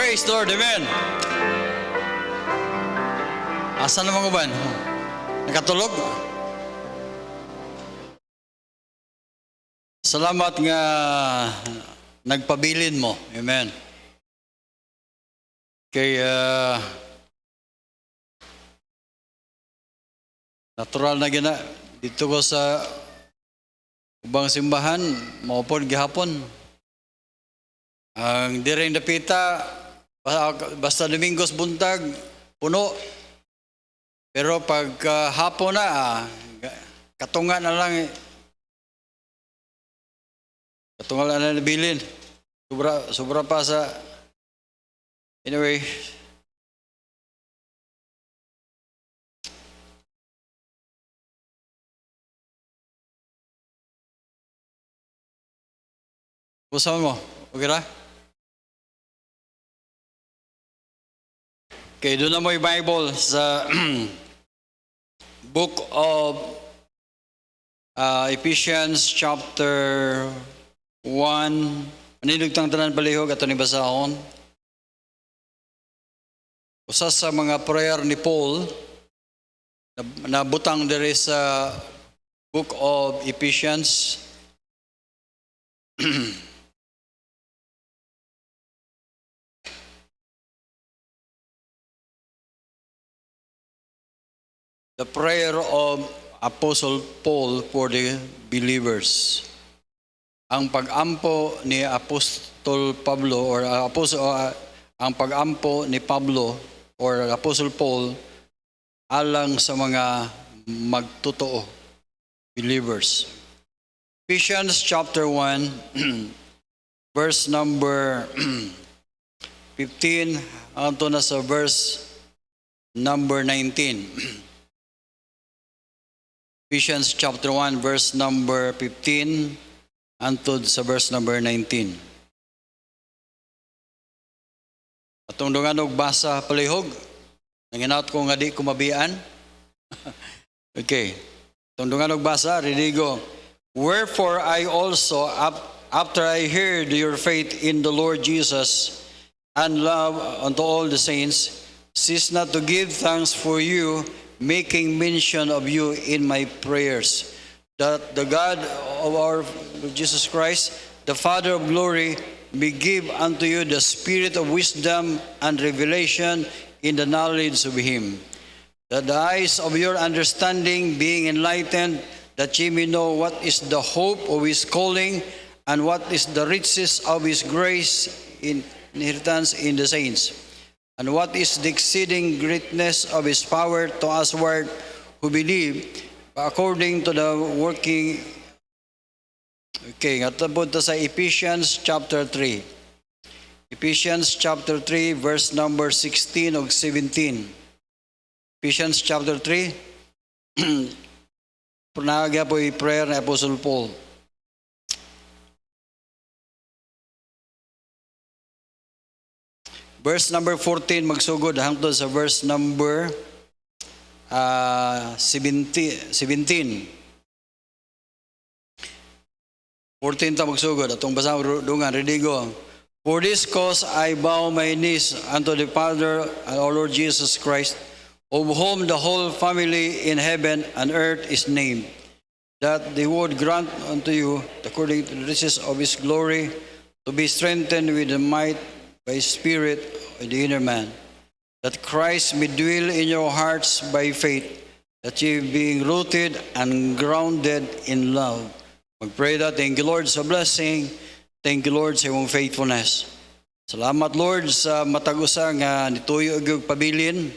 Praise the Lord, amen. Asan naman uban? Nakatulog? Salamat nga nagpabilin mo, amen. Kaya natural na gina dito ko sa ubang simbahan, maupod gihapon. Ang direng dapita, basta Domingos buntag, puno. Pero pag hapon na, katunga na lang. Katunga na nabilin. Sobra pa sa... Anyway. Pusaw mo, okay ra? Okay, doon na mo yung Bible sa book of Ephesians chapter 1. Manilugtang tanan palihog ato ni basahon. Usa sa mga prayer ni Paul na butang diri sa book of Ephesians. The prayer of Apostle Paul for the believers. Ang pag-ampo ni Apostol Pablo ang pag-ampo ni Pablo or Apostle Paul alang sa mga magtotoo believers. Ephesians chapter 1 verse number 15 hangtod na sa verse number 19. Ephesians chapter 1 verse number 15 antod sa verse number 19. Atong dungan og basa palihog. Nanginaut ko nga di ko mabian. Okay. Atong dungan og basa, Ridigo. Wherefore I also, after I heard your faith in the Lord Jesus and love unto all the saints, cease not to give thanks for you, making mention of you in my prayers, that the God of our Lord Jesus Christ, the Father of glory, may give unto you the spirit of wisdom and revelation in the knowledge of him, that the eyes of your understanding being enlightened, that ye may know what is the hope of his calling, and what is the riches of his grace in inheritance in the saints, and what is the exceeding greatness of his power to usward who believe, according to the working. Okay, atapod ta sa Ephesians chapter 3. Ephesians chapter 3 verse number 16 ug 17. Ephesians chapter 3. Panaga po yung prayer ni Apostle Paul. Verse number 14 magsugod hangtod sa verse number 17. 14 ta magsugod atong basahon dungan Ridigo. For this cause I bow my knees unto the Father and our Lord Jesus Christ, of whom the whole family in heaven and earth is named, that they would grant unto you, according to the riches of his glory, to be strengthened with the might by his Spirit in the inner man, that Christ may dwell in your hearts by faith, that ye being rooted and grounded in love. Magpray that, thank you Lord sa blessing, thank you Lord sa iyong faithfulness. Salamat Lord sa matag-usa nga nituyo og pabilin,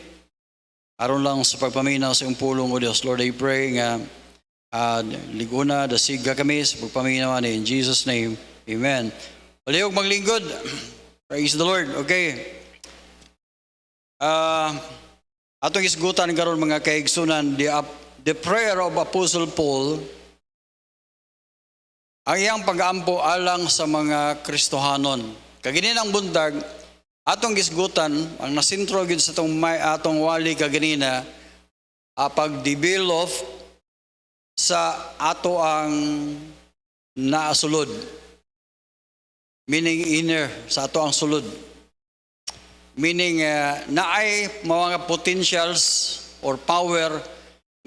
aron lang sa pagpaminaw sa iyong pulong o Dios. Lord, I pray nga liguna, dasiga kami sa pagpaminaw in Jesus' name, amen. Palihog maglingkod. Praise the Lord. Okay. Atong isgutan karon mga kaigsunan, the prayer of Apostle Paul, ang iyang pag-ampo alang sa mga Kristohanon. Kaginin ang buntag, atong isgutan, ang nasintro gid sa atong wali kaganina, pag-develop sa ato ang naasulod. Meaning inner, sa ato ang sulod. meaning naay mga potentials or power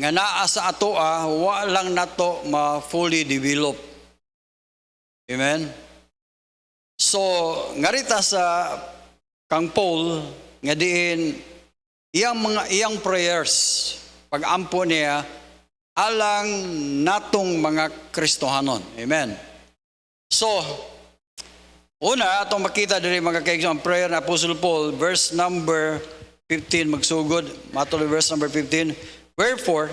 nga naa sa ato wa lang nato ma-fully develop. Amen? So, ngarita sa kang Paul, nga diin, iyang prayers, pag-ampo niya, alang natong mga Kristohanon. Amen? So, una, atong makita diri mga kaigsoon, ang prayer na Apostle Paul, verse number 15, magsugod, matuloy verse number 15. Wherefore,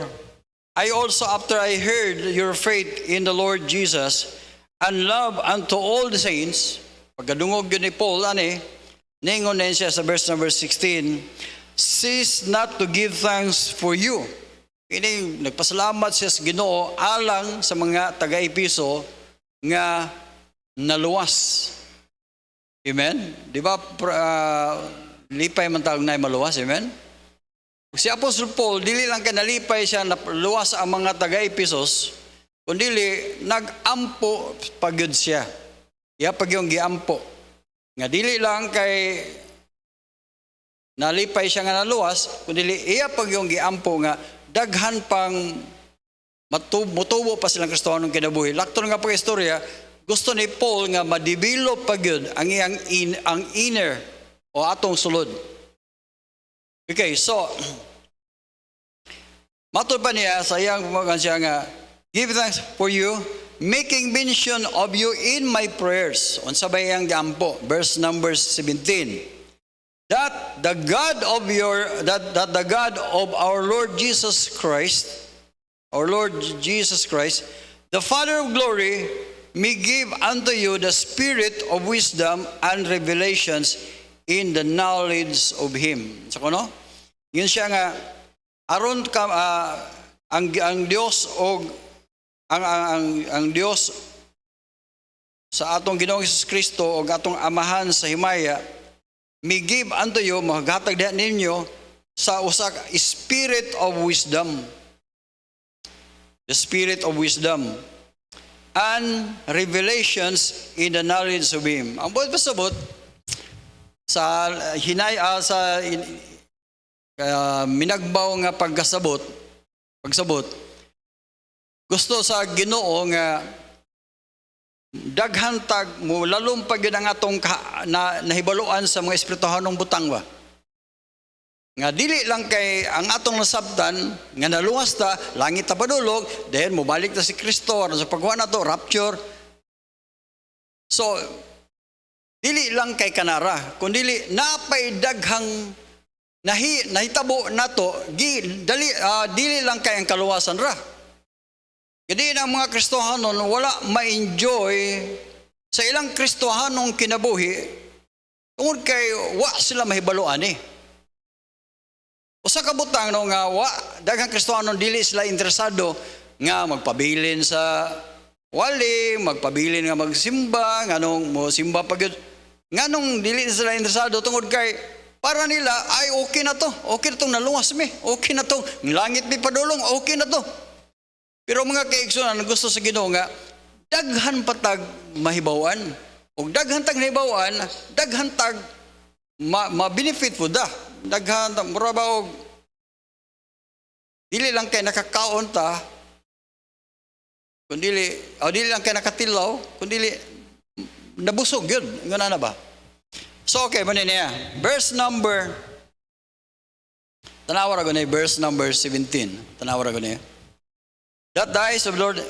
I also, after I heard your faith in the Lord Jesus, and love unto all the saints, pagkadungog yun ni Paul, ningon na siya sa verse number 16, cease not to give thanks for you. Ini nagpasalamat siya sa Ginoo alang sa mga taga-Episo nga naluwas. Amen? Di ba, lipay man tawag na maluwas, amen? Si Apostle Paul, dili lang kay nalipay siya na luwas ang mga taga-Episos, kundi nag-ampo pagyud siya. Iya pag yung giampo. Nga dili lang kay nalipay siya nga naluwas, kundi iya pag yung giampo nga daghan pang mutubo pa silang Kristohanong kinabuhi. Lakto nga pag istorya, gusto ni Paul nga ma-develop pagyud ang iyang ang inner o atong sulod. Okay, so matod pa niya sa iyang siya nga, give thanks for you, making mention of you in my prayers. Unsa ba iyang giampo? Verse number 17. That the God of our Lord Jesus Christ, the Father of glory, may give unto you the spirit of wisdom and revelations in the knowledge of Him. So kuno? Yun siya nga aron ka ang Dios o ang Dios sa atong Ginoong Hesus Kristo o atong amahan sa himaya, may give unto you, maghatag diha ninyo sa usa ka spirit of wisdom. The spirit of wisdom and revelations in the knowledge of Him. Ang buot pasabot sa minagbaw nga pagsabot, gusto sa Ginoo nga daghan tag mo lalong pag yun ang atong nahibaluan sa mga espirituhanong butang ba. Nga dili lang kay ang atong nasabtan nga naluwas ta, langit ta padulog, then mobalik ta si Kristo sa pagkuha na to, rapture. So, dili lang kay kanara, kundi napay daghang nahitabo nato dili lang kay ang kaluwasan ra. Kadi ang mga Kristohanon wala ma-enjoy sa ilang Kristohanong kinabuhi tungod kay wa sila mahibaluan Usa ka butang no nga wa daghang Kristohanon dili sila interesado nga magpabilin sa wali, magpabilin nga magsimba, nganong mo simba pagyud. Nganong dili sila interesado tungod kay para nila, ay okay na to. Okay na itong naluwas mi. Okay na to. Langit mi padulong. Okay na to. Pero mga kaigsunan, gusto sa Ginoo nga, daghan patag mahibawan. O daghan tag mahibawan, daghan tag ma-benefit po da. Daghan tag, mura ba dili lang kay nakakaon ta, kundi dili lang kay nakatilaw, kundi nabusog yun. Nga na ba? So, okay, manin niya. Verse number, tanawara ko na verse number 17. Tanawara ko na that the eyes of Lord,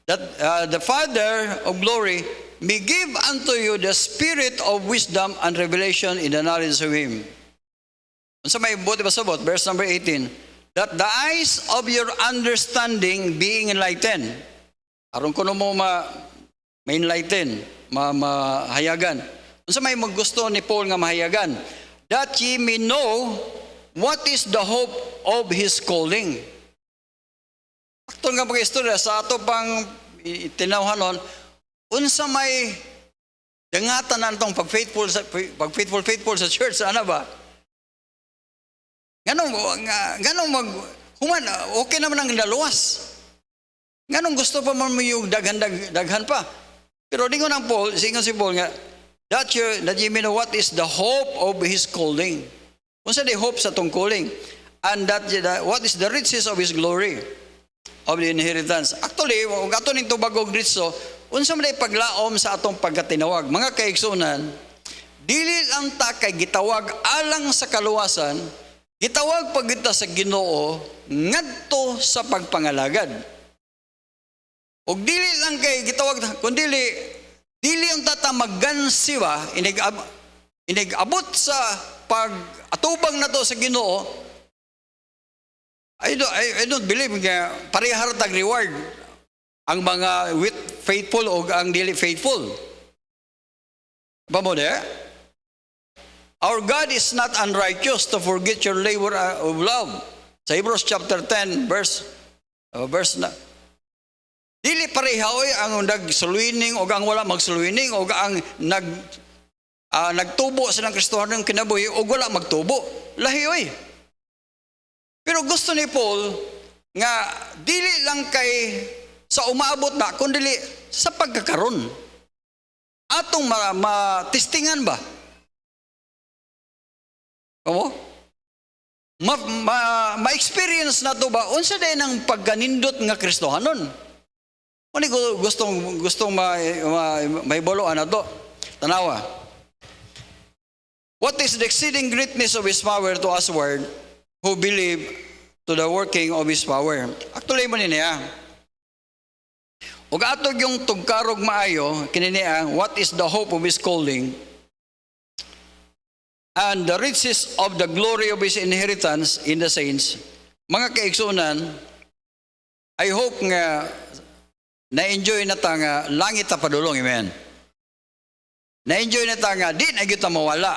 the Father of glory may give unto you the spirit of wisdom and revelation in the knowledge of Him. Unsa may buti ba sabot? Verse number 18. That the eyes of your understanding being enlightened. Aron kuno mo ma-enlighten, mahayagan. Unsa may maggusto ni Paul nga mahayagan? That ye may know what is the hope of His calling. Akton nga pag-istorya sa ato pang itinawhanon, unsa may dangatan na itong pag-faithful sa church, ano ba? Ganong human, okay naman ang naluwas. Ganong gusto pa man mo yung daghan pa. Pero di ko nang Paul, singon si Paul nga, that you may know what is the hope of his calling. Unsa di hope sa tong calling? And what is the riches of his glory, of the inheritance. Actually, kung ato ning tubagog dito, unsa man paglaom sa atong pagkatinawag. Mga kaigsunan, dili lang ta kay gitawag alang sa kaluwasan, gitawag pagita sa Ginoo ngadto sa pagpangalagad. Og dili lang kay gitawag kun dili unta ta maggansiwa inigabot sa pag-atubang nato sa Ginoo. I don't believe nga parehar tag reward ang mga with faithful o ang dili faithful. Pamode? Our God is not unrighteous to forget your labor of love. Sa Hebrews chapter 10 verse na. Dili parehaoy ang nagsuluining o ang wala magsuluining o ang nagtubo sa ng Kristohanong kinabuhi o wala magtubo. Lahi oy. Pero gusto ni Paul nga dili lang kay sa umaabot na kundi sa pagkakaron. Atong matistingan ba? Omo? Ma-experience na to ba? Unsa day ng pagganindot nga Kristohanon? Ano gustong maiboloan na to? Tanawa. What is the exceeding greatness of His power to usward who believe to the working of His power? Actually mo niya. Ug atog yung tugkarog maayo kininiya, what is the hope of His calling and the riches of the glory of His inheritance in the saints. Mga kaigsunan, I hope nga na-enjoy na ta nga langit ta padulong, amen. Na-enjoy na ta nga di na gyud ta mawala.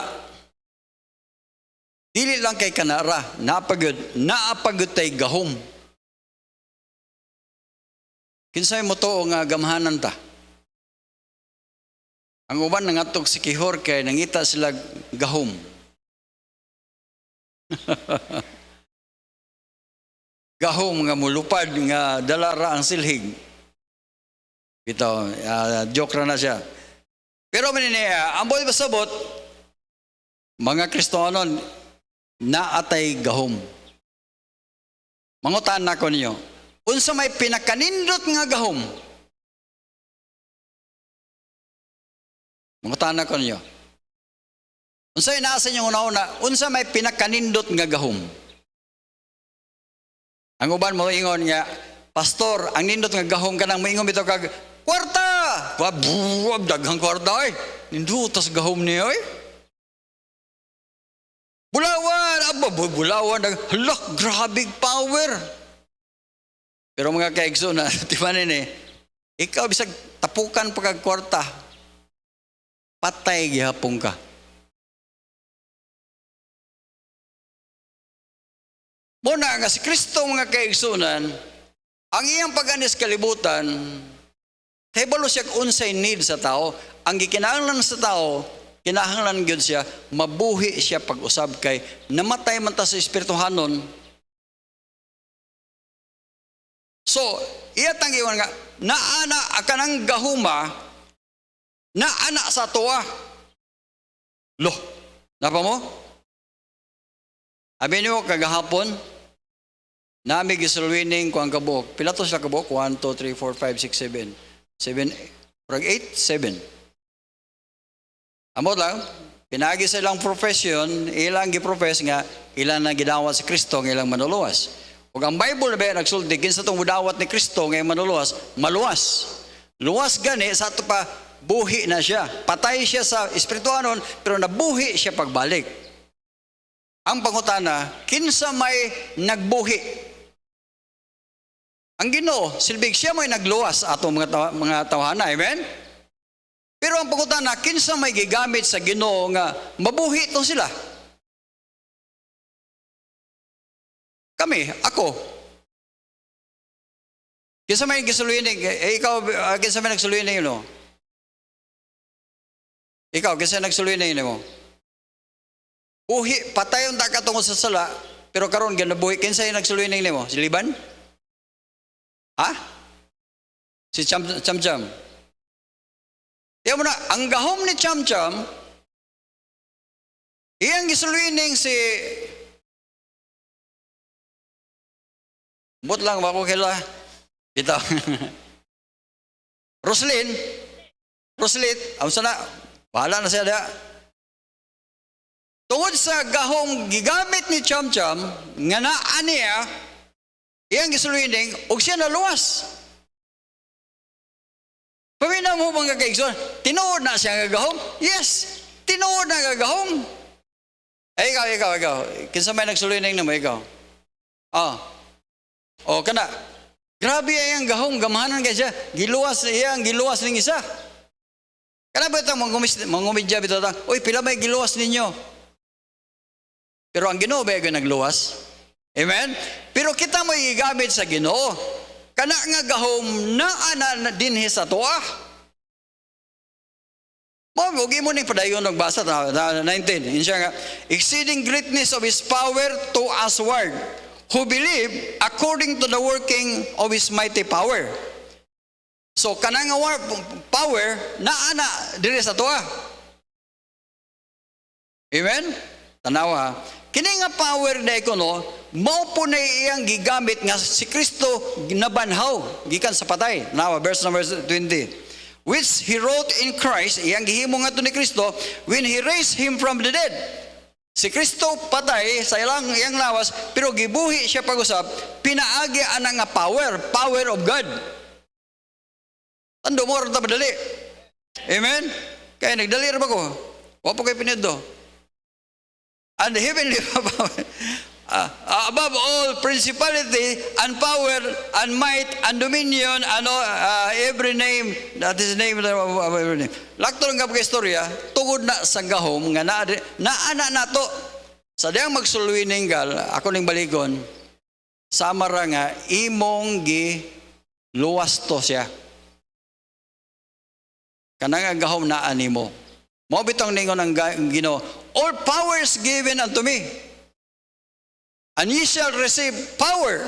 Dili lang kay kanara, naapagud tay gahom. Kinsay mo to nga gamhanan ta? Ang uban nangatog si Kihor kay nangita sila gahom. Gahom nga mulupad nga dalara ang silhig. Ito, joke na siya. Pero maniniya, ang boy basabot, mga Kristohanon, naatay gahom. Mangutan na ko ninyo, unsa may pinakanindot nga gahom? Mangutan na ko ninyo. Unsa inaasa niyo una-una, unsa may pinakanindot nga gahom? Ang uban mo ingon nga, pastor, ang nindot nga gahom kanang moingon bitaw kag kwarta. Wab daghang kwarta ay. Nindutas gahom niya ay. Bulawan, bulawan, hala, grabe power. Pero mga kaigso na, timanin ikaw bisag tapukan pagkagkwarta, patay gihapon ka. Muna nga si Kristo mga kaigsunan, ang iyang pag-anis kalibutan, kahibalo siya unsay need sa tao, ang gikinahanglan sa tao, kinahanglan gyud siya, mabuhi siya pag-usab kay namatay man ta sa espirituhanon. So, iya tang iwan nga, naana akanang gahuma, naana sa tuwa. Loh, napa mo? Abi niyo kagahapon, nami gisulwining ko ang kabuok. Pila to sa kabuok? 1, 2, 3, 4, 5, 6, 7. 7, 8, 7. Amot lang, pinagi sa ilang profession, ilang giprofess nga, ilang na gidawat si Kristo ng ilang manuluwas. Ug ang Bible ba nagsulti, kinsa itong mudawat ni Kristo ng manuluwas, maluwas. Luwas gani, sa ito pa, buhi na siya. Patay siya sa espirituanon, pero nabuhi siya pagbalik. Ang pangutana, kinsa may nagbuhi? Ang Ginoo, silbig siya may nagluwas atong mga tawhana, amen? Pero ang pangutana, kinsa may gigamit sa Ginoo nga mabuhi to sila? Kami, ako. Kinsa may gisuluining, ikaw, kinsa may nagsuluining mo? Ikaw, kinsa nagsuluining mo? Buhi, patayon ta katungod sa sala, pero karon ganabuhi, kinsa yung nagsuluining mo? Si Liban? Ha? Si Cham? Tiyan mo na, ang gahom ni Chamcham, iyang gisulwining si but lang ba ko kila ito. Roslit, ang sana, bahala na siya da. Tungod sa gahom gigamit ni Chamcham, nga naan niya, iyang gisulwining, og siya naluwas. Pamina mo bang kakaigsoon, tinuod na siya gagahom? Yes, tinuod na gagahom. Ay, ikaw. Kinsa may nagsulwining na mo, ikaw? O, kana. Grabe ang gahom, gamahanan kay siya. Giluwas ng isa. Kana ba itang mangumidya bito ta? Uy, pila may giluwas ninyo? Pero ang Ginoo ba yung nagluwas? Amen? Pero kita mo igamit sa Ginoo. Kana nga gahom na dinhi sa tuwa. Huwag mo ning padayon nagbasa 19. Insya nga, exceeding greatness of His power to usward, who believe according to the working of His mighty power. So, kanang power, naana diri sa tuwa. Amen? Tanawa, kini nga power na ikono, mao po na iyang gigamit nga si Kristo nabanhaw, gikan sa patay. Nawa, verse number 20. Which He wrote in Christ, iyang gihimo nga to ni Kristo, when He raised Him from the dead. Si Kristo patay sa iyang lawas, pero gibuhi siya pag-usap, pinaagi ana nga power of God. Tando mo rin madali. Amen? Kaya nagdali rin ako. Wapo kayo pinido. And the heavenly power, above all principality and power and might and dominion and every name, that is the name of every name. Lakto nga pag istorya, tungod na sa gahom, nga naana na to. Sa diyang magsulwining gal, ako ning baligon, samara nga, imong luwas to siya. Kanang gahom na animo. Mo bitong ningon ang Ginoo, all powers given unto me, and ye shall receive power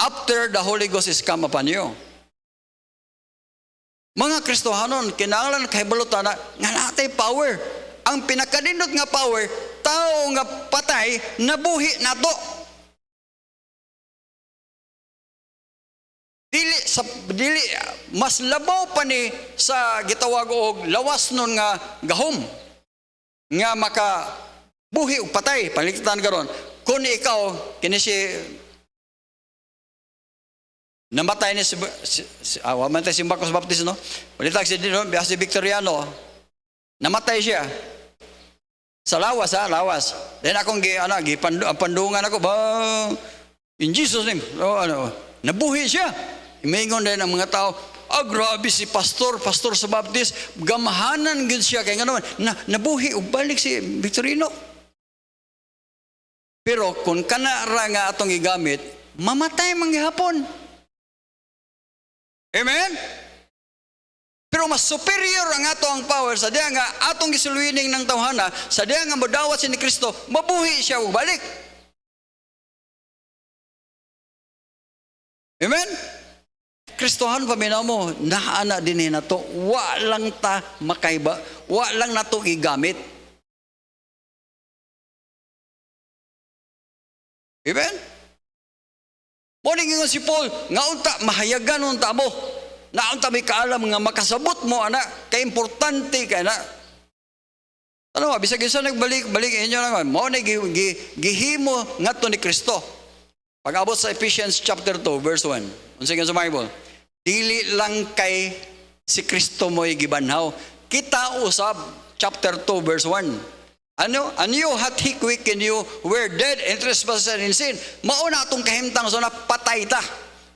after the Holy Ghost is come upon you. Mga Kristohanon, kinahanglan kahibalutan na nga natay power. Ang pinakadindot nga power, tao nga patay, nabuhi na to. Dili mas labaw pa ni sa gitawag og lawas nun nga gahom nga maka buhi og patay palikitan karon kun ikaw kini si namatay ni si Marcos Baptist, no, palitag si dino si Victoriano, namatay siya sa lawas, then akong pandungan ako ba in Jesus name, nabuhi siya. Imingon din ang mga tao, grabe si pastor sa Baptist, gamahanan gud siya kay ngano nabuhi ug balik si Victorino. Pero kung kana ra nga atong igamit, mamatay man gihapon. Amen? Pero mas superior ang ato ang power sa diya nga atong gisulwining ng tawhana, sa diya nga modawat si ni Kristo, mabuhi siya ug balik. Amen? Kristohan paminaw mo, naana din na to, walang ta makaiba, walang na to igamit. Amen? Morning nga si Paul, nga unta, mahayagan unta mo, na unta may kaalam nga makasabot mo, anak, ka-importante ka na. Ano nga, bisag isa nagbalik inyo naman, morning gihimo nga to ni Kristo. Pag-abot sa Ephesians chapter 2, verse 1, unsay nga sa Bible, dili lang kay si Kristo mo'y gibanhaw. Kita usab, chapter 2, verse 1. Ano? And you hath He quickened you, were dead in trespasses and in sin. Mauna atong kahimtang so na patay ta.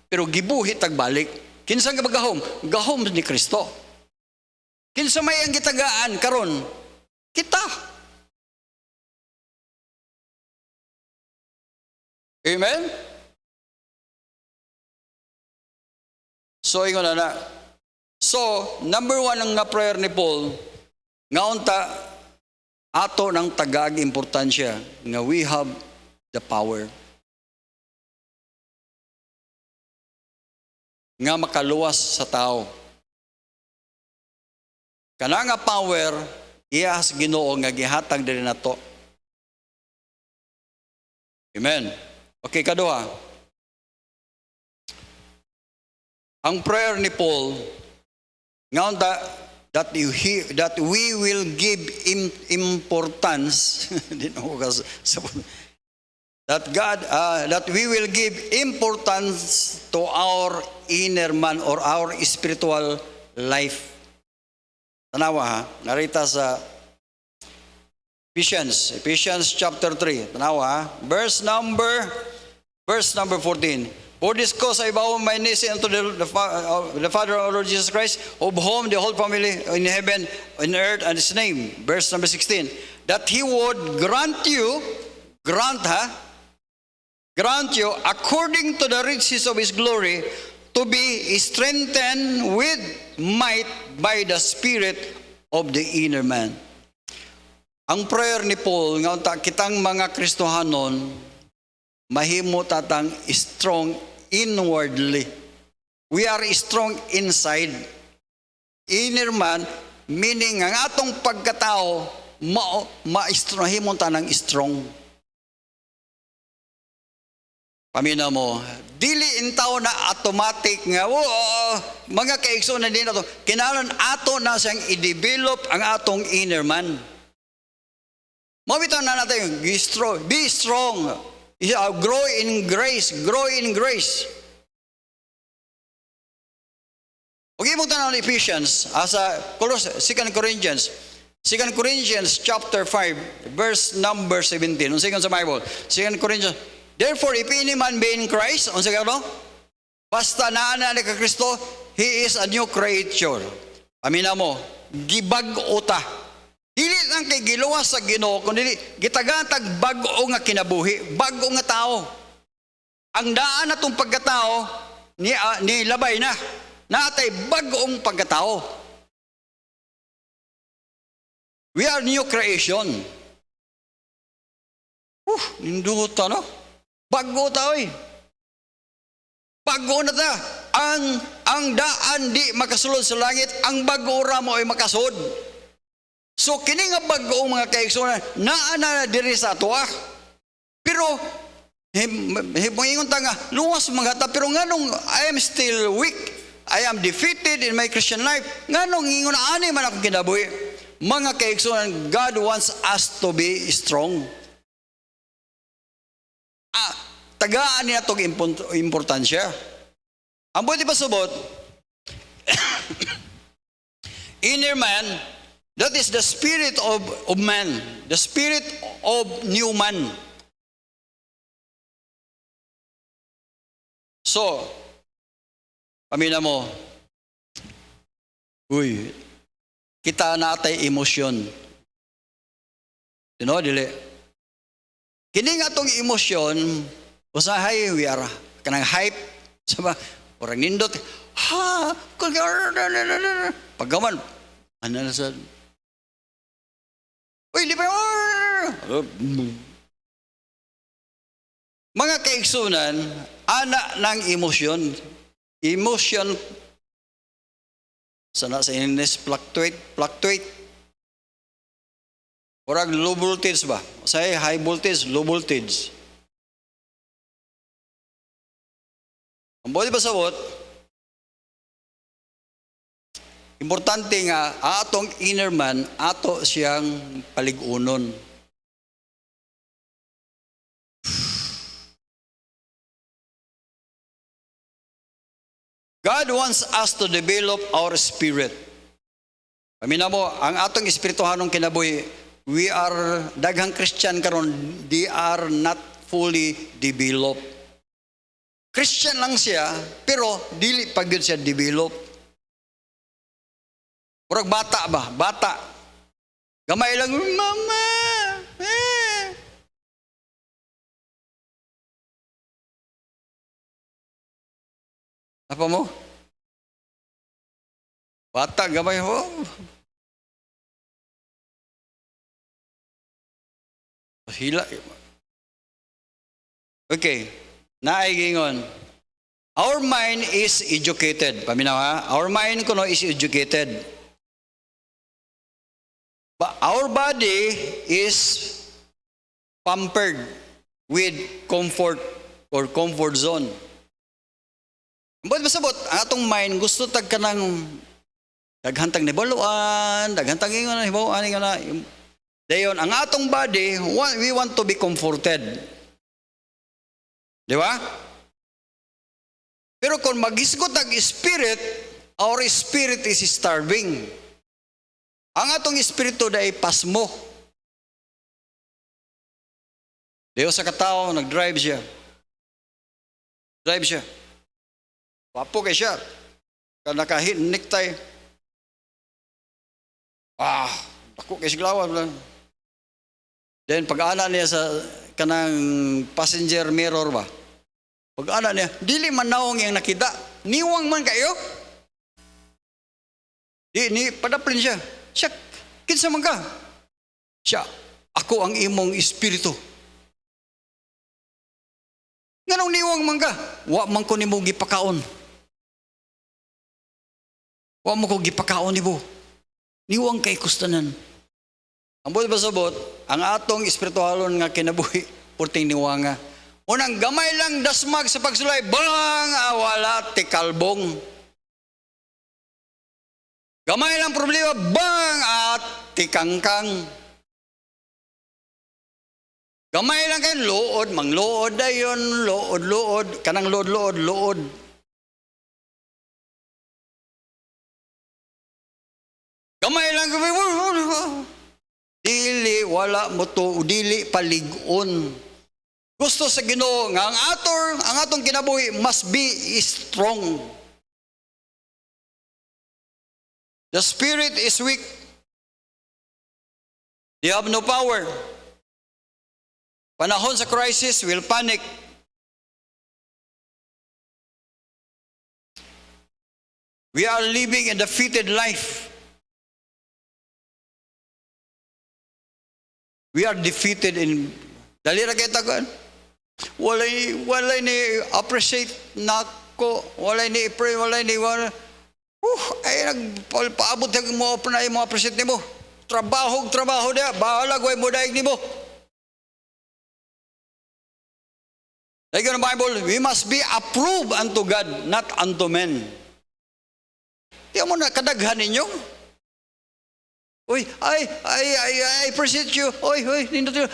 Pero gibuhi tagbalik. Kinsang gahom? Gahom ni Kristo. Kinsa may ang gitagaan karon? Kita. Amen? So, ingon na. So, number 1 ang nga prayer ni Paul, nga unta, ato ng tagag importansya, nga we have the power. Nga makaluwas sa tao. Kana nga power iyas Ginoo nga gihatag diri nato. Amen. Okay, kaduha. Ang prayer ni Paul nga that we will give importance that we will give importance to our inner man or our spiritual life. Tanawa ha, narita sa Ephesians chapter 3. Tanawa ha, verse number 14. For this cause I bow my knees unto the Father of our Lord Jesus Christ, of whom the whole family in heaven and earth and his name. Verse number 16. That he would grant you, according to the riches of his glory, to be strengthened with might by the Spirit of the inner man. Ang prayer ni Paul, nga kitang mga Kristohanon, mahimo tatang strong inwardly. We are strong inside. Inner man, meaning ang atong pagkatao, mahimong tanang strong. Pamina mo, dili intaw na automatic nga, mga kaigsoon na din ato, kinalan ato na siyang i-develop ang atong inner man. Mabitaw na natin, be strong. Grow in grace. Okay mo tanong Ephesians, asa 2 Corinthians chapter 5, verse number 17. Unsa sa Bible? 2 Corinthians. Therefore, if any man be in Christ, unsa gano? Basta naa na kay Kristo, he is a new creature. Amina mo, gibag-o ta. Dili lang kay giluwas sa Ginoo, kundi gitagatag bag-o nga kinabuhi, bag-o nga tao. Ang daan natong pagkatao ni labay na. Natay bag-ong pagkatao. We are new creation. Ninduta no? Bag-o tao eh. Bag-o na ta. Ang daan di makasulod sa langit, ang bag-o ra mo ay makasud. So kini nga bag-o mga kaigsunan, naa na diri sa ato ah. Pero moingon ta nga luwas mga ta, pero nganong I am still weak, I am defeated in my Christian life, nganong ingon ani man ako kinabuhi. Mga kaigsunan, God wants us to be strong. Tagaan niya itong importansya. Ang buti pa subot, inner man, that is the spirit of man, the spirit of new man. So, pamina mo, kita natay emosyon. Dili. Kini nga tong emosyon, usahay we are kanang hype, sama, orang nindot, pagaman, ano na sa, di pa, mga kaigsunan, anak ng emosyon, sa English, fluctuate. Orang low voltage ba? Say high voltage, low voltage. Ang buti ba sabot? Importante nga, atong inner man, ato siyang paligunon. God wants us to develop our spirit. Amina mo, ang atong espirituhanong kinabuhi, we are daghang Christian karon, they are not fully developed. Christian lang siya, pero dili pa gyud siya develop. Murag bata ba? Bata. Gamay lang, mama. Apa mo? Bata, gamay ho. Hila. Okay. Naigingon. Our mind is educated. Paminaw ha? Our mind kuno is educated. our body is pampered with comfort or comfort zone. Ambot masabot, ang atong mind gusto tag kanang daghantang nibaluan, daghantang ingon hibaw-an ingon na. Dayon ang atong body, we want to be comforted. Di ba? Pero kung magisgot ang spirit, our spirit is starving. Ang atong espiritu dai pasmo. Diyo sa katao, nag-drive siya. Drive siya. Wapo kay siya. Kaya naka-necktie. Ako kay siglawan. Then pag-ana niya sa kanang passenger mirror ba? Pag-ana niya, dili man naong yung nakita. Niwang man kayo. Ni padaplin siya. Siya, kinsa man ka? Siya, ako ang imong espiritu. Nganong niwang man ka? Wa man ko nimo gipakaon. Wa mo ko gipakaon nimo. Niwang kay kustanan. Ang buot pasabot, ang atong espiritualon nga kinabuhi, purting niwanga. Unang gamay lang dasmag sa pagsulay, bang wala ti kalbong. Gamay lang problema, bang at ti kangkang. Gamay lang kayo, lood, manglood dayon, lood, kanang lood. Gamay lang, dili, wala mo to, dili paligon. Gusto sa Ginoo nga ang atong kinabuhi must be strong. The spirit is weak. They have no power. Panahon sa crisis will panic. We are living a defeated life. We are defeated in dali ra kay tagan. Walay ni appreciate nako, walay ni pray, walay ni ay nagpaabot mo pa mo appreciate nimo. Trabaho dia, bahala goy mo daig nimo. Like in the Bible, we must be approved unto God, not unto men. Di mo na kadaghan ninyo. Uy, I appreciate you. Uy, nindot yun.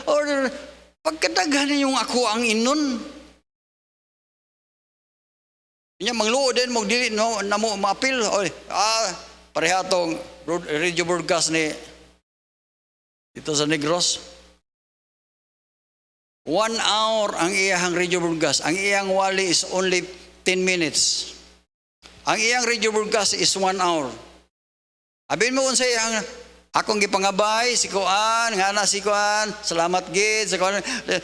Pagkadaghan ninyong ako ang inon. Inya mangluod din, magdili, no, na mo maapil. Uy, parehatong radio broadcast ni dito sa Negros. 1 hour ang iyang radio broadcast. Ang iyang wali is only 10 minutes. Ang iyang radio broadcast is 1 hour. Abin mo unsay ang akong gipangabay si kuan nga na si kuan salamat gid sa kuan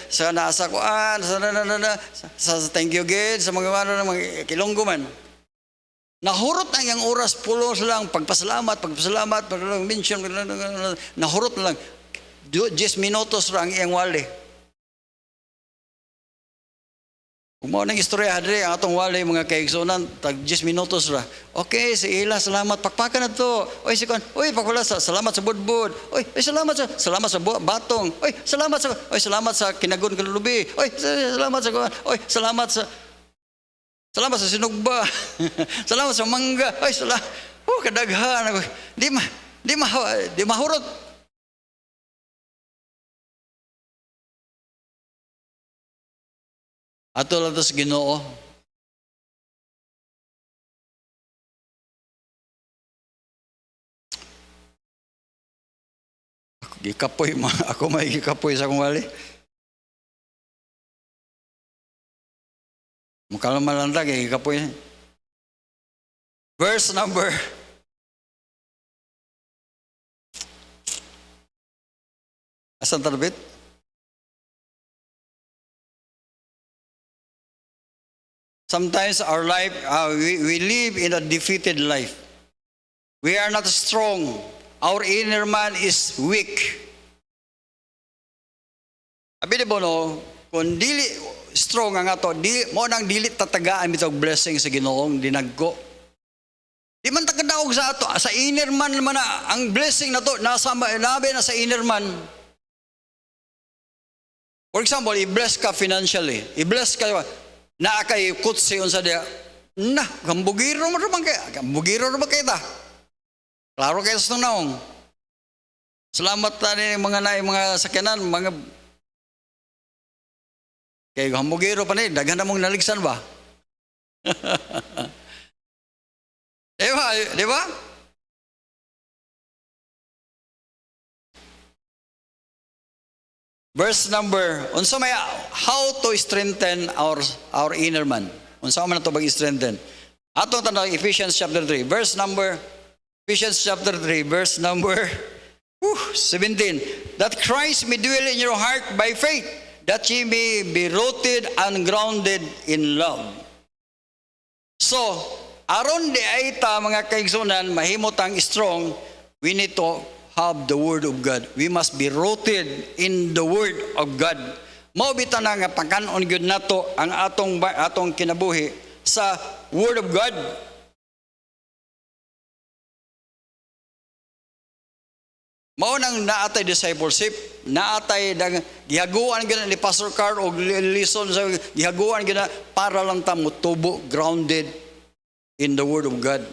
sa nasa kuan sa thank you gid sa mga mga kilonggo man nahurot ang iyang oras pulos lang pagpasalamat mention nahurot lang 10 minutos ra ang iyang wali. Kung mo nang istorya hadre ang atong walay mga kaigsunan tag 10 minutos ra. Okay, si ila salamat pakpakan na to. Oy si kon, oy pakula salamat sa budbud. Oy, salamat sa batong. Oy, salamat sa kinagon kalulubi. Oy, salamat sa kon. Oy, salamat sa sinugba. Salamat sa mangga. Oy, kadaghan ako. Di mahurot. Ato lang sa Ginoo. Ako may gikapoy sa akong wali. Mukalamalan lang, gikapoy. Verse number asan tarbit? Sometimes our life, we live in a defeated life. We are not strong. Our inner man is weak. Abi di no, kung dili strong ang ato, mo nang dili tatagaan bitog blessing sa Ginoong dinagko. Di man takadaog sa ato, sa inner man naman na, ang blessing na to, nabi na sa inner man. For example, i-bless ka financially, i-bless ka, na kay kutsi unsa dia, na, gambugiro mo naman kayo ta. Klaro kayo sa naong. Salamat tani mga sakyanan, mga kay gambugiro pa ni, daghan na mong naligsan ba? Di ba? Verse number, unsa may how to strengthen our inner man. Unsa man to bag-strengthen. Atong tanong Ephesians chapter 3, verse number 17. That Christ may dwell in your heart by faith, that ye may be rooted and grounded in love. So, aron di ay ta mga kaigsunan mahimutang strong, we need to have the Word of God. We must be rooted in the Word of God. Mao bitaw na nga pagkanon gyud nato ang atong kinabuhi sa Word of God. Mao nang naatay discipleship, naatay gihaguan gyud ni Pastor Carl og lison sa gihaguan gyud para lang ta motubo grounded in the Word of God.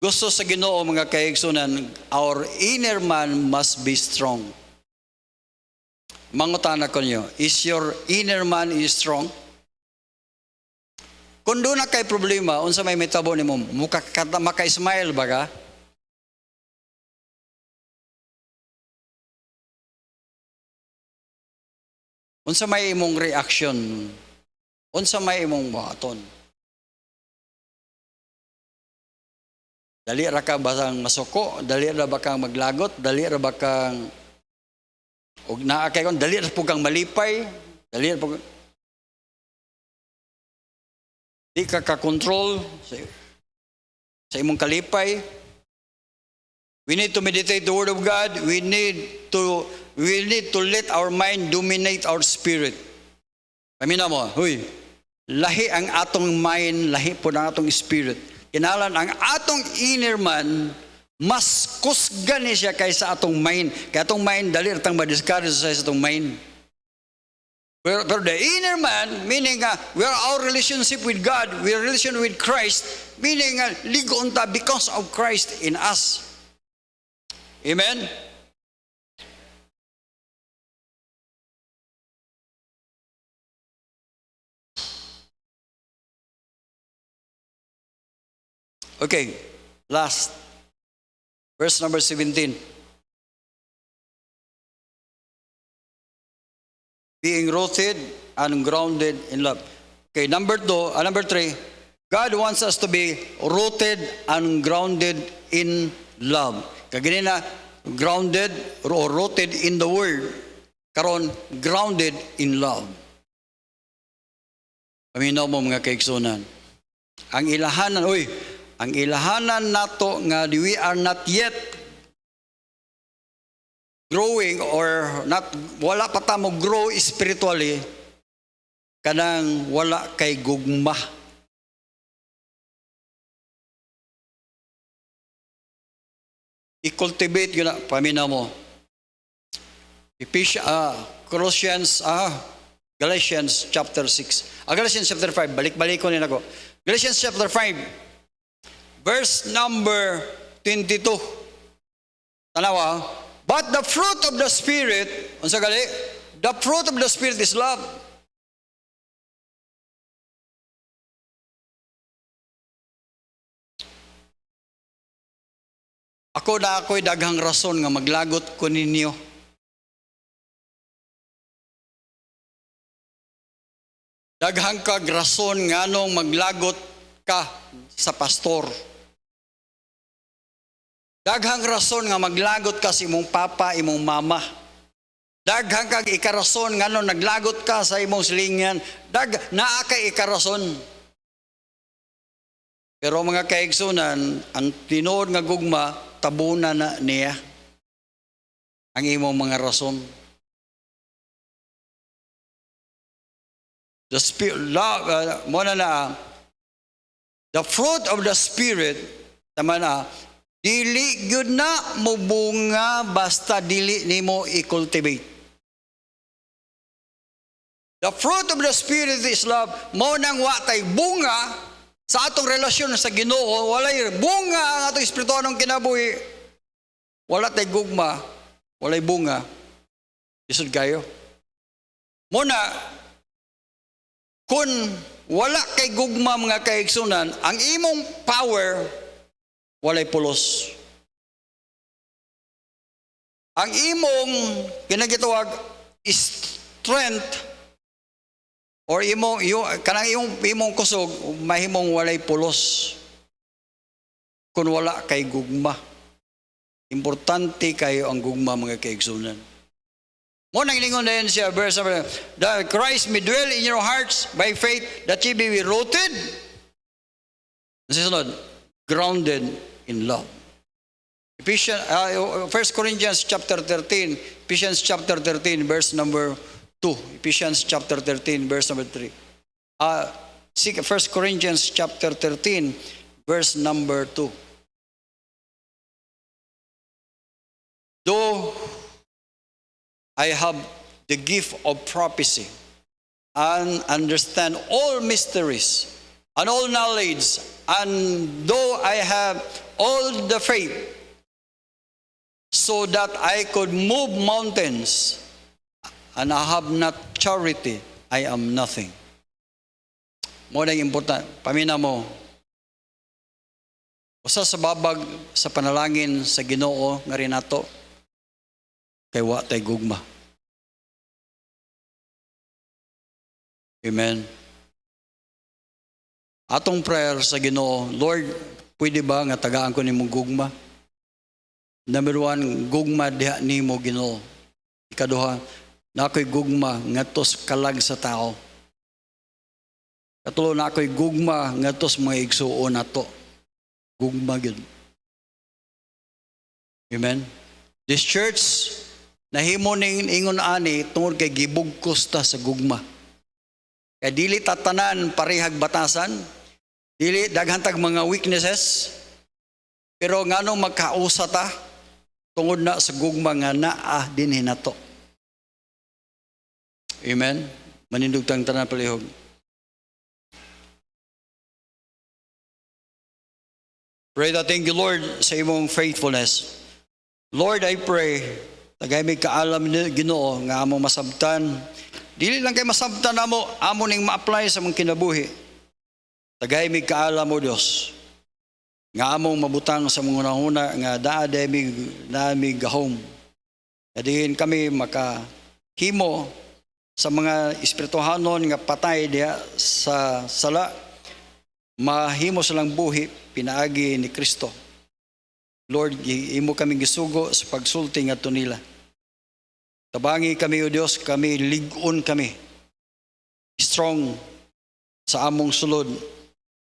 Gusto sa Ginoo mga kaigsunan, our inner man must be strong. Mangutana ko niyo, is your inner man is strong? Kung doon na kay problema, unsa may mitabo ni mo, maka-smile ba ka? Unsa may imong reaction? Unsa may imong buhaton? Dali ra ka basang masuko, dali ra ba kang maglagot, dali ra ba kang og naa kay kon dali ra pug kang malipay, dali ra pug di ka ka-control sa imong kalipay. We need to meditate the Word of God. We need to let our mind dominate our spirit. Pamina mo, huy, lahi ang atong mind, lahi po ang atong spirit. Kinalan ang atong inner man, mas kusgan ni siya kaysa atong mind. Kaya atong mind, dali ratang ma-discourage sa atong mind. Pero the inner man, meaning we are our relationship with God, we are relation with Christ, meaning ligon ta because of Christ in us. Amen? Okay, last. Verse number 17. Being rooted and grounded in love. Okay, number 3. God wants us to be rooted and grounded in love. Kaganina, grounded or rooted in the Word. Karon, grounded in love. Paminaw mo mga kaigsunan. Ang ilahanan nato nga we are not yet growing or not, wala pa ta mo grow spiritually, kanang wala kay gugma. I-cultivate yun na, pamina mo. Galatians chapter 6. Galatians chapter 5, balik-balik ko nila ko. Galatians chapter 5. Verse number 22. Tanawa, but the fruit of the Spirit, unsa gali? The fruit of the Spirit is love. Ako'y daghang rason nga maglagot ko ninyo. Daghang kag rason nga nung maglagot ka sa pastor. Daghang rason nga maglagot ka sa imong papa, imong mama. Daghang kag ikarason nga nung naglagot ka sa imong silingan. Naa kay ikarason. Pero mga kaigsunan, ang tinuod nga gugma, tabunan na niya ang imong mga rason. The spirit, love, the fruit of the Spirit, tama na, dili gyud na mo bunga basta dili nimo i-cultivate. The fruit of the Spirit is love. Mo nang wa tay bunga sa atong relasyon sa Ginoo, walay bunga ang atong espirituhanong kinabuhi. Wala tay gugma, walay bunga. Isod kayo. Muna, kung wala kay gugma mga kaigsunan, ang imong power, walay pulos. Ang imong kinagitawag strength, or kanang imong kusog, mahimong walay pulos. Kung wala kay gugma. Importante kayo ang gugma mga kaigsunan. Mo nang lingon na yan siya, verse number, that Christ may dwell in your hearts by faith, that ye be rooted, grounded in love. Ephesians, 1 Corinthians chapter 13, Ephesians chapter 13, verse number 2. Ephesians chapter 13, verse number 3. 1 Corinthians chapter 13, verse number 2. Though I have the gift of prophecy and understand all mysteries and all knowledge, and though I have all the faith so that I could move mountains, and I have not charity, I am nothing. Mo na important, pamina mo, usa sa babag sa panalangin sa Ginoo nga rin nato, kay wa tay gugma. Amen. Atong prayer sa Ginoo, Lord, pwede ba nga tagaan ko nimong gugma? Number 1, gugma diha nimo Ginoo. Ikaduha, na ako'y gugma ngadtos kalag sa tao. Katulo, na ako'y gugma ngadtos mga igsuon nato. Gugma gyud. Amen. This church nahimo ning ingon ani tungod kay gibugkos ta sa gugma. Kay dili tatanan parehag batasan, dili daghan tag mga weaknesses, pero nganong magkausa ta tungod na sa gugma nga naa dinhi nato. Amen. Manindog tang tanan palihog. Pray that thank you, Lord, sa imong faithfulness. Lord, I pray, tagay may kaalam ni Ginoo nga among masabtan. Dili lang kay masabtan amo ning ma-apply sa mong kinabuhi. Tagay may kaalam mo, Dios, nga among mabutang sa mga hunahuna nga daad mi gahom. Kadiin kami makahimo sa mga espirituhanon nga patay diha sa sala, mahimo silang buhi pinaagi ni Kristo. Lord, imo kami gisugo sa pagsulti ngadto nila. Tabangi kami, O Dios, kami ligon kami. Strong sa among sulod.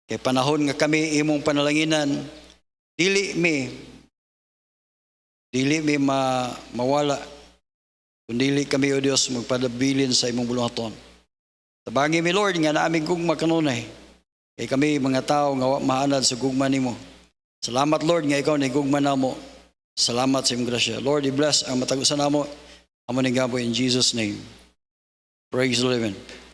Kay panahon nga kami imong panalanginan, dili mi mawala. Kundili kami, O Dios, magpadabilin sa imong buluhaton. Tabangi mi, Lord, nga naaming gugma kanunay. Kay kami mga tao nga maanad sa gugma nimo. Salamat, Lord, nga ikaw nagugma namo. Salamat sa imong grasya. Lord, i-bless ang matagusan namo. Amo ni Gabo in Jesus' name. Praise the living.